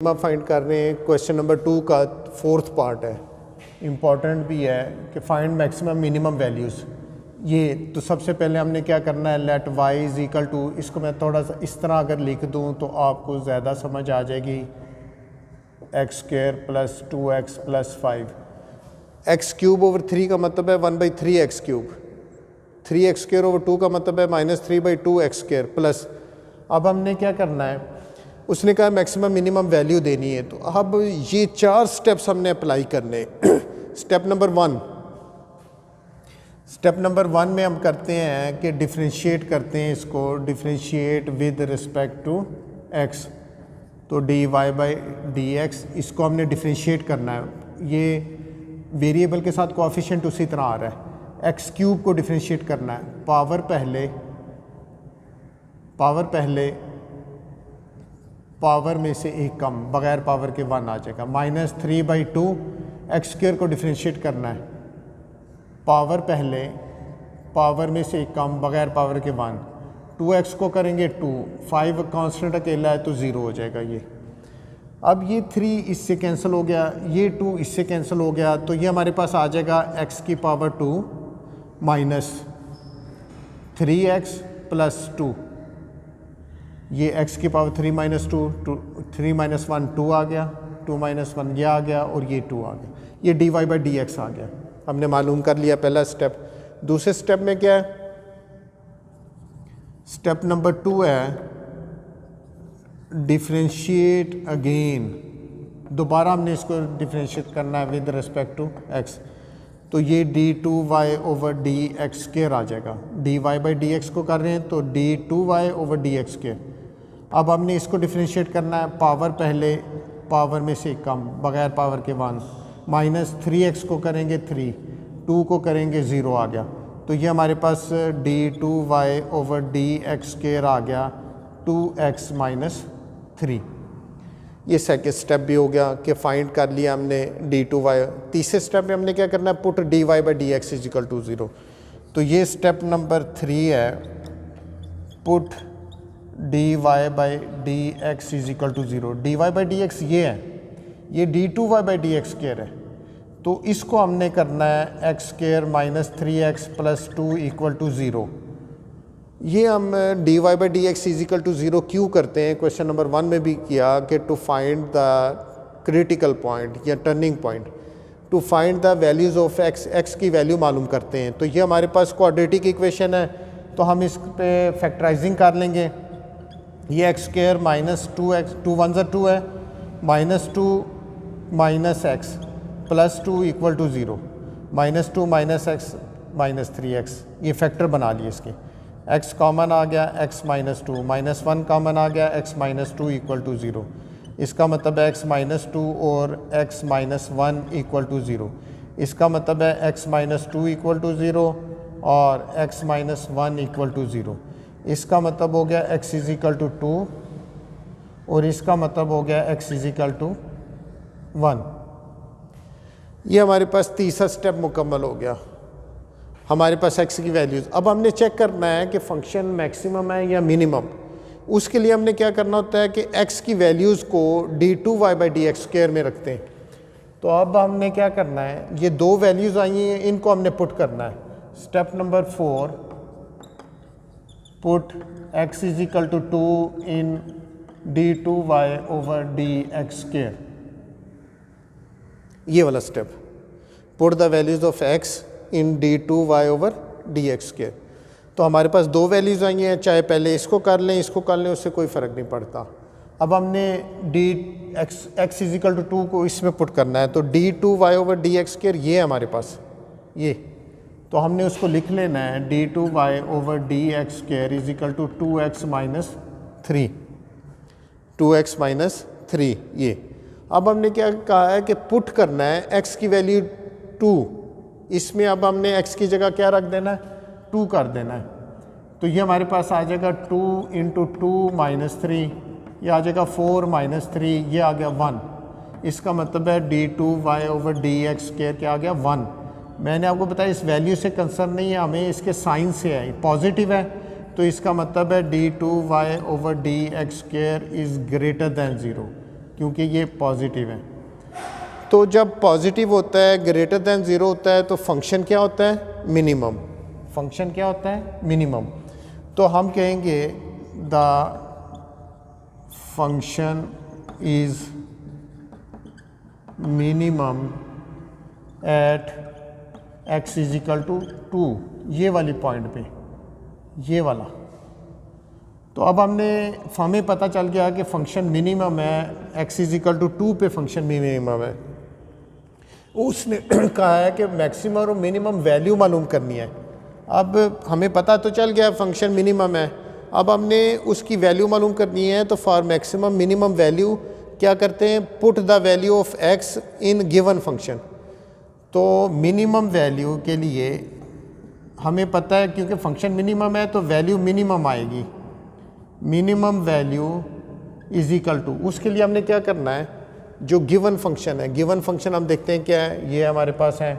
आप फाइंड कर रहे हैं क्वेश्चन नंबर 2 का फोर्थ पार्ट है, इम्पॉर्टेंट भी है कि फाइंड मैक्सिमम मिनिमम वैल्यूज़। ये तो सबसे पहले हमने क्या करना है, let Y is equal to, इसको मैं थोड़ा सा इस तरह अगर लिख दूँ तो आपको ज़्यादा समझ आ जाएगी, x square plus 2x plus 5। X cube over 3 का मतलब है 1/3 x cube, 3x square over 2 का मतलब है -3/2 एक्स स्क्वायर प्लस। अब हमने क्या करना है, उसने कहा मैक्सिमम मिनिमम वैल्यू देनी है, तो अब ये 4 स्टेप्स हमने अप्लाई करने। स्टेप नंबर वन में हम करते हैं कि डिफ्रेंशिएट करते हैं इसको, differentiate with respect to X. तो dy/dx इसको हमने डिफ्रेंशिएट करना है। ये वेरिएबल के साथ कोएफिशिएंट उसी तरह आ रहा है। एक्स क्यूब को डिफ्रेंशिएट करना है, पावर पहले पावर में से एक कम, बगैर पावर के 1 आ जाएगा। -3/2 एक्स स्क्वायर को डिफ्रेंशिएट करना है, पावर पहले, पावर में से एक कम, बगैर पावर के 1। 2x को करेंगे 2, 5 कांस्टेंट अकेला है तो 0 हो जाएगा ये। अब ये 3 इससे कैंसिल हो गया, ये 2 इससे कैंसिल हो गया, तो ये हमारे पास आ जाएगा x की पावर 2 माइनस 3x प्लस 2। ये x की पावर 3 माइनस 2, 3 माइनस 1 2 आ गया, 2 माइनस 1 ये आ गया और ये 2 आ गया। ये dy/dx आ गया, हमने मालूम कर लिया पहला स्टेप। दूसरे स्टेप में क्या है, स्टेप नंबर 2 है डिफ्रेंशिएट अगेन। दोबारा हमने इसको डिफ्रेंशिएट करना है विद रिस्पेक्ट टू x। तो ये d2y/dx स्क्वायर आ जाएगा। dy/dx को कर रहे हैं तो d2y/dx स्क्वायर। अब हमने इसको डिफ्रेंशिएट करना है, पावर पहले, पावर में से कम, बगैर पावर के 1। -3x को करेंगे 3, 2 को करेंगे 0 आ गया। तो ये हमारे पास d2y/dx स्क्वायर आ गया 2x माइनस 3। ये सेकेंड स्टेप भी हो गया कि फाइंड कर लिया हमने d2y। तीसरे स्टेप में हमने क्या करना है, put dy/dx is equal to 0। तो ये स्टेप नंबर 3 है, put dy/dx is equal to 0। dy/dx ये है, ये d2y/dx स्क्वायर है, तो इसको हमने करना है x square minus 3x plus 2 equal to 0। ये हम dy/dx इज इक्वल टू 0 क्यों करते हैं, क्वेश्चन नंबर 1 में भी किया कि to find the critical point या turning point, to find the values of x की वैल्यू मालूम करते हैं। तो ये हमारे पास क्वाड्रेटिक इक्वेशन है, तो हम इस पे फैक्टराइजिंग कर लेंगे। ये x स्क्वायर माइनस 2x, 2 1 2 है, -2 minus x plus 2 equal to 0, -2 minus x minus 3x, ये फैक्टर बना लिए इसके। x कॉमन आ गया, x माइनस 2, -1 कॉमन आ गया, x माइनस 2 इक्वल टू 0। इसका मतलब है x माइनस 2 और x माइनस 1 इक्वल टू 0। इसका मतलब है x माइनस 2 इक्वल टू 0 और x माइनस 1 इक्वल टू 0। इसका मतलब हो गया x इज इक्वल टू 2 और इसका मतलब हो गया x इज इक्वल टू 1। ये हमारे पास तीसरा स्टेप मुकम्मल हो गया, हमारे पास x की वैल्यूज़। अब हमने चेक करना है कि फंक्शन मैक्सिमम है या मिनिमम। उसके लिए हमने क्या करना होता है कि x की वैल्यूज़ को d2y/dx स्क्वायर में रखते हैं। तो अब हमने क्या करना है, ये 2 वैल्यूज़ आई हैं, इनको हमने पुट करना है। Step number 4, put x is equal to 2 in d2y/dx square. ये वाला step, put the values of x in d2y/dx square. तो हमारे पास 2 वैल्यूज़ आई हैं, चाहे पहले इसको कर लें, इसको कर लें, उससे कोई फ़र्क नहीं पड़ता। अब हमने x इज इक्वल टू 2 को इसमें पुट करना है, तो d2y/dx स्क्वायर ये है हमारे पास, ये तो हमने उसको लिख लेना है, d2y/dx square is equal to 2x minus 3, 2x minus 3 ये। अब हमने क्या कहा है कि पुट करना है x की वैल्यू 2, इसमें अब हमने x की जगह क्या रख देना है, 2 कर देना है। तो ये हमारे पास आ जाएगा 2 × 2 माइनस 3, ये आ जाएगा 4 माइनस 3, ये आ गया 1। इसका मतलब है d2y/dx स्क्वायर क्या आ गया, 1। मैंने आपको बताया इस वैल्यू से कंसर्न नहीं है, हमें इसके साइन से है, पॉजिटिव है, तो इसका मतलब है d2y/dx square is greater than 0। क्योंकि ये पॉजिटिव है। तो जब पॉजिटिव होता है, ग्रेटर दैन ज़ीरो होता है, तो फंक्शन क्या होता है? मिनिमम। फंक्शन क्या होता है? मिनिमम। तो हम कहेंगे the function is minimum at x is equal to 2, ये वाली पॉइंट पे, ये वाला। तो अब हमें पता चल गया कि फंक्शन मिनिमम है, x इज इक्वल टू 2 पे फंक्शन मिनिमम है। उसने कहा है कि मैक्सिमम और मिनिमम वैल्यू मालूम करनी है। अब हमें पता तो चल गया फंक्शन मिनिमम है, अब हमने उसकी वैल्यू मालूम करनी है। तो फॉर मैक्सिमम मिनिमम वैल्यू क्या करते हैं? Put the value of x in given function. तो मिनिमम वैल्यू के लिए हमें पता है, क्योंकि फंक्शन मिनिमम है तो वैल्यू मिनिमम आएगी। Minimum value is equal to, उसके लिए हमने क्या करना है? जो गिवन फंक्शन है, गिवन फंक्शन हम देखते हैं क्या है। ये हमारे पास है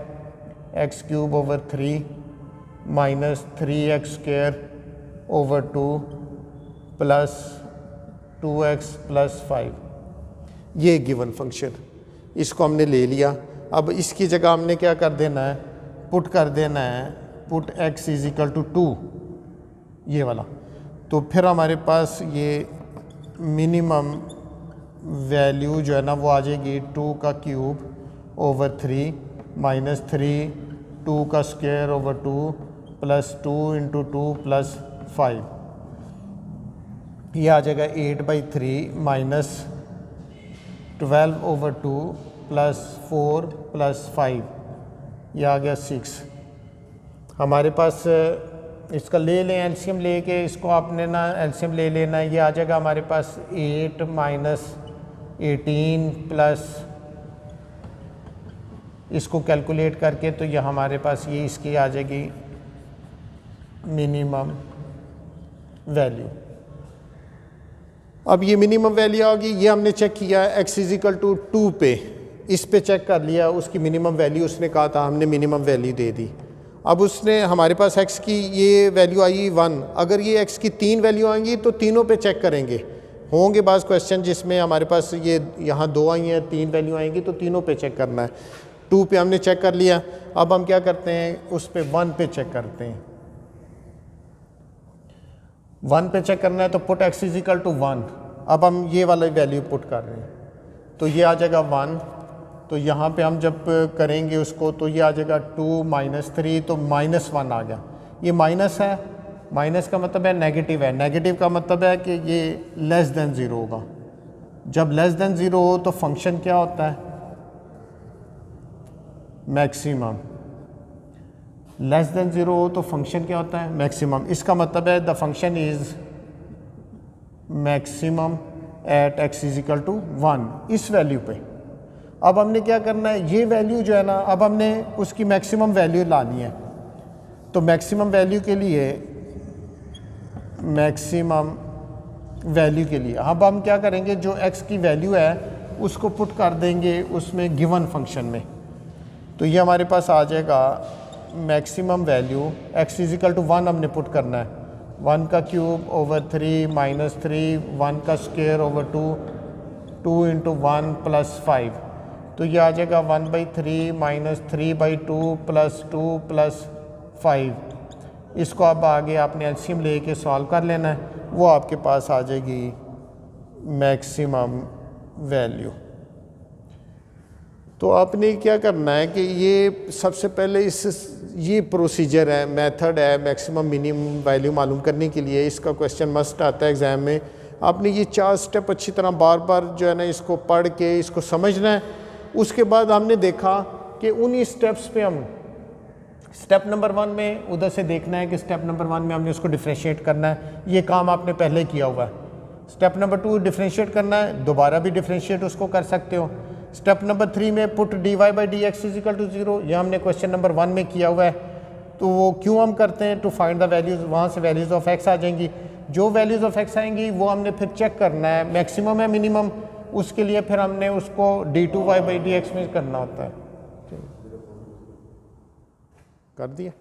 x³/3 minus 3x²/2 plus 2x+5, ये गिवन फंक्शन, इसको हमने ले लिया। अब इसकी जगह हमने क्या कर देना है? पुट कर देना है, put x is equal to 2, ये वाला। तो फिर हमारे पास ये मिनिमम वैल्यू जो है ना वो आ जाएगी 2³/3 माइनस 3 2²/2 प्लस 2 × 2 + 5, ये आ जाएगा 8/3 माइनस 12/2 प्लस 4 प्लस 5, ये आ गया 6। हमारे पास इसका ले लें एलसीएम लेके, इसको आपने ना एलसीएम ले लेना है। ये आ जाएगा हमारे पास 8 माइनस 18 प्लस, इसको कैलकुलेट करके तो ये हमारे पास ये इसकी आ जाएगी मिनिमम वैल्यू। अब ये मिनिमम वैल्यू आ गई, ये हमने चेक किया x इज इक्वल टू 2 पे, इस पे चेक कर लिया उसकी मिनिमम वैल्यू, उसने कहा था, हमने मिनिमम वैल्यू दे दी। अब उसने हमारे पास x की ये वैल्यू आई 1, अगर ये x की 3 वैल्यू आएंगी तो तीनों पे चेक करेंगे। होंगे बाज़ क्वेश्चन जिसमें हमारे पास ये यहाँ 2 आई हैं, 3 वैल्यू आएंगी तो तीनों पे चेक करना है। 2 पे हमने चेक कर लिया, अब हम क्या करते हैं? उस पे 1 पे चेक करते हैं। 1 पे चेक करना है तो put x is equal to 1। अब हम ये वाला वैल्यू पुट कर रहे हैं तो ये आ जाएगा 1। तो यहाँ पे हम जब करेंगे उसको तो ये आ जाएगा 2 माइनस 3, तो -1 आ गया। ये माइनस है, माइनस का मतलब है नेगेटिव है, नेगेटिव का मतलब है कि ये लेस देन 0 होगा। जब लेस देन 0 हो तो फंक्शन क्या होता है? मैक्सिमम। लेस देन 0 हो तो फंक्शन क्या होता है? मैक्सिमम। इसका मतलब है the function is maximum at x is equal to 1, इस वैल्यू पे। अब हमने क्या करना है? ये वैल्यू जो है ना, अब हमने उसकी मैक्सिमम वैल्यू लानी है। तो मैक्सिमम वैल्यू के लिए, मैक्सिमम वैल्यू के लिए अब हम क्या करेंगे? जो x की वैल्यू है उसको पुट कर देंगे उसमें गिवन फंक्शन में। तो ये हमारे पास आ जाएगा maximum value x is equal to 1 हमने पुट करना है, 1³/3 माइनस 3, 1²/2, 2 × 1 + 5। तो ये आ जाएगा 1/3 माइनस 3/2 प्लस 2 प्लस 5। इसको अब आगे आपने एलसीएम लेके सॉल्व कर लेना है, वो आपके पास आ जाएगी मैक्सिमम वैल्यू। तो आपने क्या करना है कि ये सबसे पहले ये प्रोसीजर है, मेथड है मैक्सिमम मिनिमम वैल्यू मालूम करने के लिए। इसका क्वेश्चन मस्ट आता है एग्ज़ाम में। आपने ये 4 स्टेप अच्छी तरह बार बार जो है ना इसको पढ़ के इसको समझना है। उसके बाद हमने देखा कि उन्हीं स्टेप्स पे हम स्टेप नंबर 1 में उधर से देखना है कि स्टेप नंबर 1 में हमने उसको डिफ्रेंशिएट करना है, ये काम आपने पहले किया हुआ है। स्टेप नंबर 2 डिफ्रेंशिएट करना है, दोबारा भी डिफ्रेंशिएट उसको कर सकते हो। स्टेप नंबर 3 में put dy/dx is equal to 0, यह हमने क्वेश्चन नंबर 1 में किया हुआ है। तो वो क्यों हम करते हैं? टू फाइंड द वैल्यूज़, वहाँ से वैल्यूज़ ऑफ x आ जाएंगी। जो वैल्यूज़ ऑफ x आएंगी वो हमने फिर चेक करना है मैक्सिमम है मिनिमम, उसके लिए फिर हमने उसको d2y/dx में करना होता है। कर दिया।